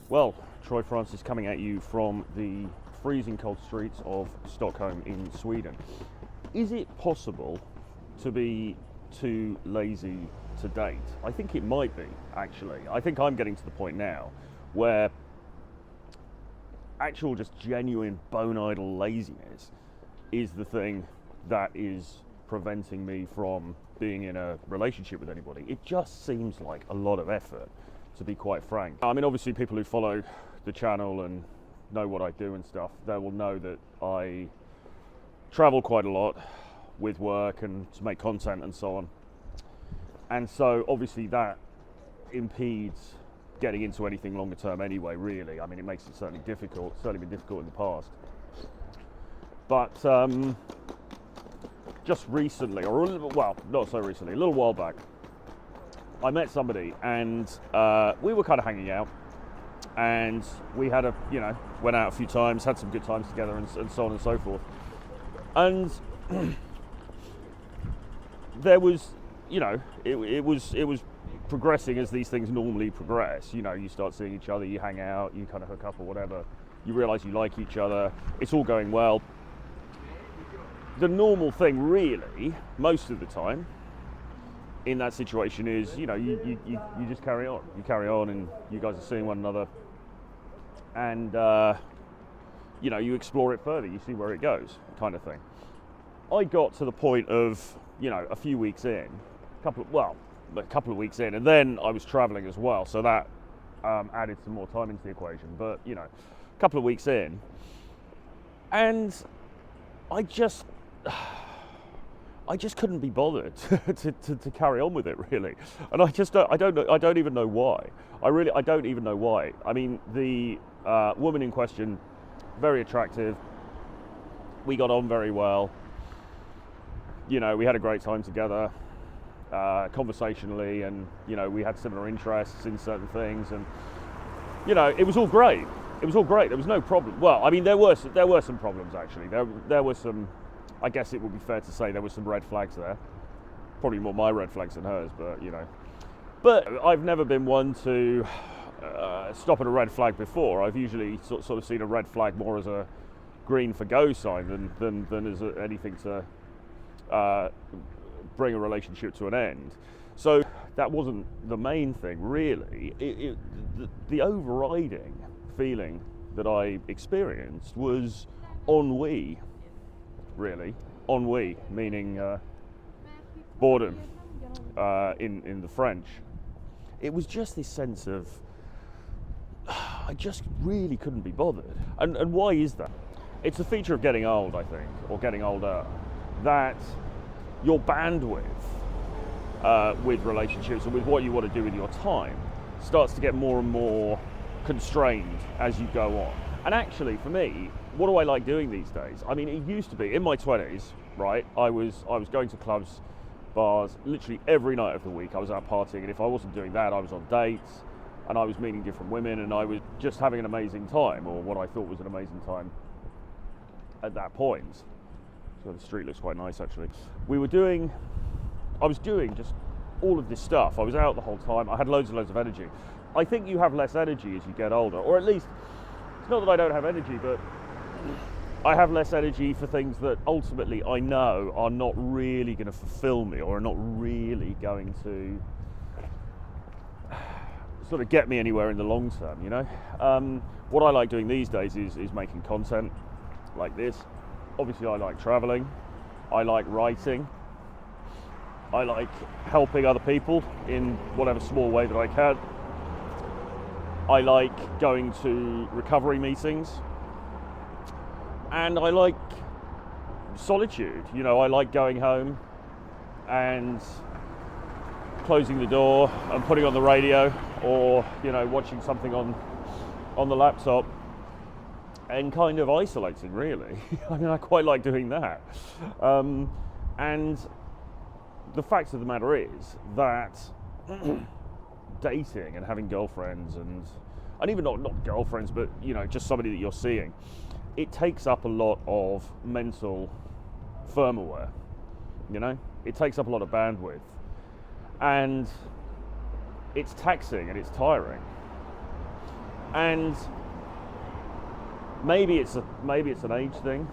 Well, Troy Francis coming at you from the freezing cold streets of Stockholm in Sweden. Is it possible to be too lazy to date? I think it might be, actually. I think I'm getting to the point now where actual just genuine bone idle laziness is the thing that is preventing me from being in a relationship with anybody. It just seems like a lot of effort, to be quite frank. I mean, obviously people who follow the channel and know what I do and stuff, they will know that I travel quite a lot with work and to make content and so on. And so obviously that impedes getting into anything longer term anyway, really. I mean, it makes it certainly difficult, certainly been difficult in the past. But just recently, or well, not so recently, a little while back, I met somebody and we were kind of hanging out, and we had went out a few times, had some good times together and so on and so forth. And there was, it was progressing as these things normally progress. You start seeing each other, you hang out, you kind of hook up or whatever, you realize you like each other, it's all going well. The normal thing, really, most of the time in that situation is, you just carry on. You carry on and you guys are seeing one another, and you explore it further, you see where it goes, kind of thing. I got to the point of, a few weeks in, a couple of weeks in, and then I was traveling as well, so that added some more time into the equation. But a couple of weeks in, and I just couldn't be bothered to carry on with it, really. And I don't even know why. I don't even know why. I mean, the woman in question, very attractive. We got on very well. We had a great time together, conversationally, and we had similar interests in certain things, and it was all great. It was all great. There was no problem. Well, I mean, there were some problems, actually. There were some. I guess it would be fair to say there were some red flags there. Probably more my red flags than hers, but But I've never been one to stop at a red flag before. I've usually sort of seen a red flag more as a green for go sign than as anything to bring a relationship to an end. So that wasn't the main thing, really. The overriding feeling that I experienced was ennui. Really, ennui, meaning boredom in the French. It was just this sense of, I just really couldn't be bothered. And why is that? It's a feature of getting old, I think, or getting older, that your bandwidth with relationships and with what you want to do with your time starts to get more and more constrained as you go on. And actually, for me, what do I like doing these days? I mean, it used to be, in my 20s, right, I was going to clubs, bars, literally every night of the week. I was out partying, and if I wasn't doing that, I was on dates, and I was meeting different women, and I was just having an amazing time, or what I thought was an amazing time at that point. So the street looks quite nice, actually. I was doing just all of this stuff. I was out the whole time. I had loads and loads of energy. I think you have less energy as you get older, or at least, it's not that I don't have energy, but I have less energy for things that ultimately I know are not really going to fulfill me, or are not really going to sort of get me anywhere in the long term, What I like doing these days is making content like this. Obviously, I like traveling. I like writing. I like helping other people in whatever small way that I can. I like going to recovery meetings. And I like solitude. I like going home and closing the door and putting on the radio, or watching something on the laptop and kind of isolating, really. I mean, I quite like doing that. And the fact of the matter is that dating and having girlfriends and even not girlfriends, but just somebody that you're seeing, it takes up a lot of mental firmware. It takes up a lot of bandwidth, and it's taxing and it's tiring. And maybe it's an age thing.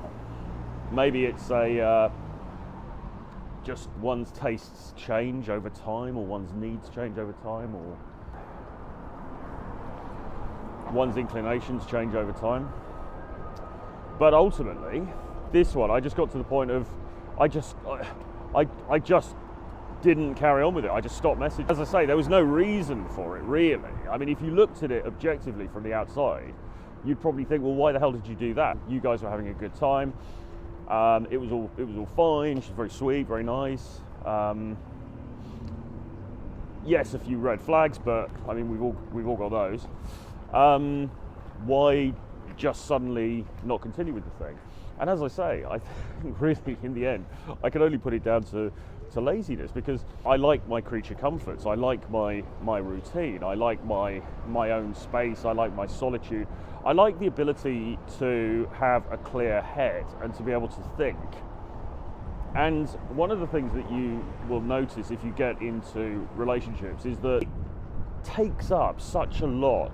Maybe it's just one's tastes change over time, or one's needs change over time, or one's inclinations change over time. But ultimately, this one, I just got to the point of, I just didn't carry on with it. I just stopped messaging. As I say, there was no reason for it, really. I mean, if you looked at it objectively from the outside, you'd probably think, well, why the hell did you do that? You guys were having a good time. It was all fine. She's very sweet, very nice. Yes, a few red flags, but I mean, we've all got those. Why just suddenly not continue with the thing? And as I say, I think really in the end, I can only put it down to laziness, because I like my creature comforts. I like my routine. I like my own space. I like my solitude. I like the ability to have a clear head and to be able to think. And one of the things that you will notice if you get into relationships is that it takes up such a lot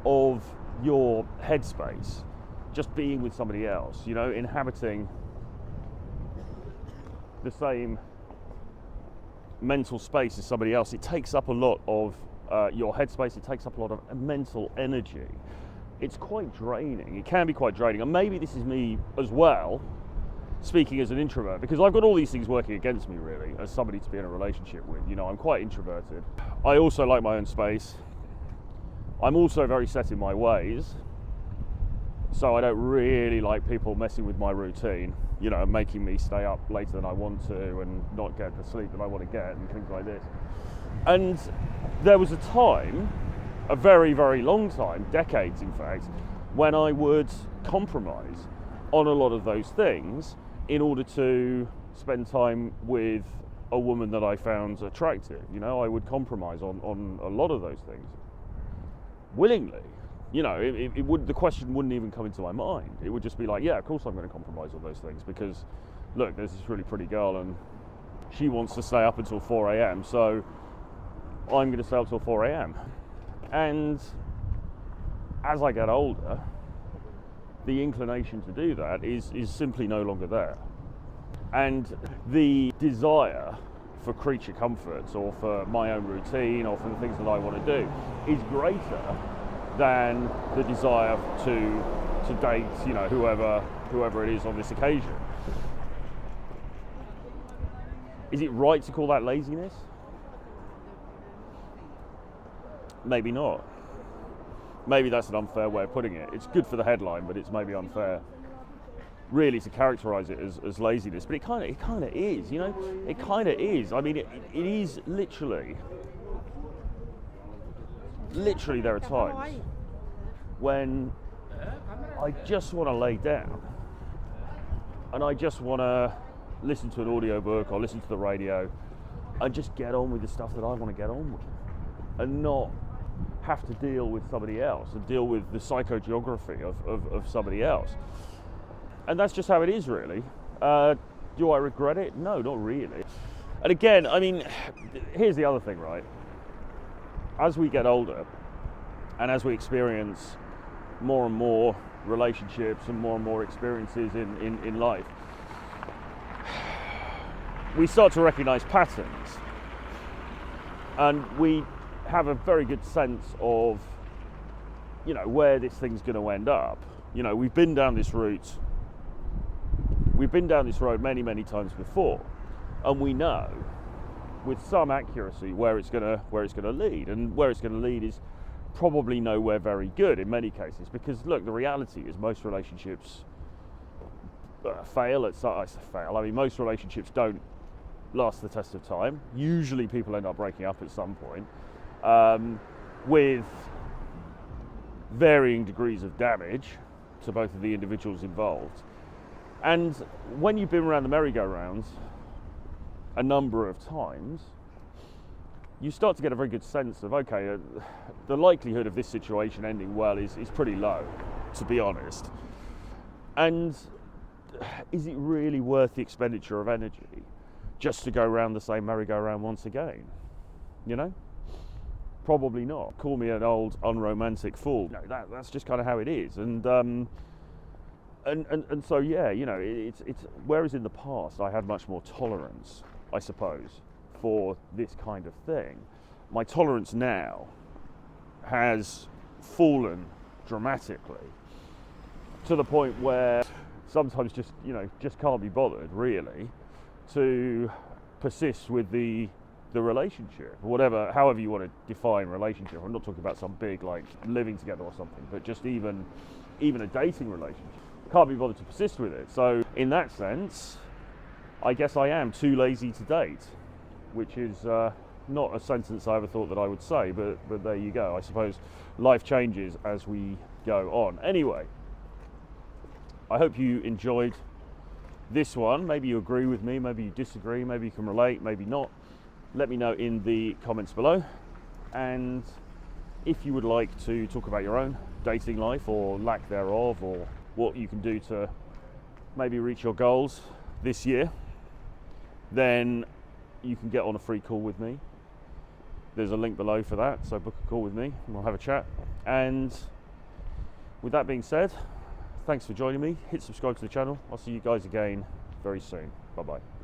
of your headspace, just being with somebody else, you know, inhabiting the same mental space as somebody else. It takes up a lot of your headspace. It takes up a lot of mental energy. It's quite draining. It can be quite draining. And maybe this is me as well, speaking as an introvert, because I've got all these things working against me, really, as somebody to be in a relationship with. You know, I'm quite introverted. I also like my own space. I'm also very set in my ways. So I don't really like people messing with my routine, you know, making me stay up later than I want to and not get the sleep that I want to get and things like this. And there was a time, a very, very long time, decades in fact, when I would compromise on a lot of those things in order to spend time with a woman that I found attractive. You know, I would compromise on a lot of those things willingly. You know, the question wouldn't even come into my mind. It would just be like, yeah, of course I'm going to compromise on those things, because look, there's this really pretty girl and she wants to stay up until 4 a.m. so I'm going to stay up till 4 a.m. And as I get older, the inclination to do that is simply no longer there. And the desire for creature comforts, or for my own routine, or for the things that I want to do, is greater than the desire to date, you know, whoever it is on this occasion. Is it right to call that laziness? Maybe not. Maybe that's an unfair way of putting it. It's good for the headline, but it's maybe unfair really to characterize it as laziness. But it kind of is, you know. It kind of is. I mean, it is literally there are times when I just want to lay down and I just want to listen to an audiobook or listen to the radio and just get on with the stuff that I want to get on with, and not have to deal with somebody else and deal with the psychogeography of somebody else. And that's just how it is, really. Do I regret it? No, not really. And again, I mean, here's the other thing, right? As we get older and as we experience more and more relationships and more experiences in life, we start to recognize patterns, and we have a very good sense of, you know, where this thing's going to end up. You know, we've been down this road many times before, and we know with some accuracy where it's going to lead, and where it's going to lead is probably nowhere very good in many cases, because look, the reality is most relationships fail. I mean, most relationships don't last the test of time. Usually people end up breaking up at some point, with varying degrees of damage to both of the individuals involved. And when you've been around the merry-go-rounds a number of times, you start to get a very good sense of, okay, the likelihood of this situation ending well is pretty low, to be honest. And is it really worth the expenditure of energy just to go around the same merry-go-round once again? You know? Probably not. Call me an old unromantic fool. No, that's just kind of how it is. And so yeah, you know, it's whereas in the past I had much more tolerance, I suppose, for this kind of thing, my tolerance now has fallen dramatically to the point where sometimes just can't be bothered really to persist with the relationship, however you want to define relationship. I'm not talking about some big like living together or something, but just even a dating relationship. Can't be bothered to persist with it. So in that sense, I guess I am too lazy to date, which is not a sentence I ever thought that I would say, but there you go. I suppose life changes as we go on. Anyway, I hope you enjoyed this one. Maybe you agree with me, maybe you disagree, maybe you can relate, maybe not. Let me know in the comments below. And if you would like to talk about your own dating life or lack thereof, or what you can do to maybe reach your goals this year, then you can get on a free call with me. There's a link below for that, so book a call with me and we'll have a chat. And with that being said, thanks for joining me. Hit subscribe to the channel. I'll see you guys again very soon. Bye bye.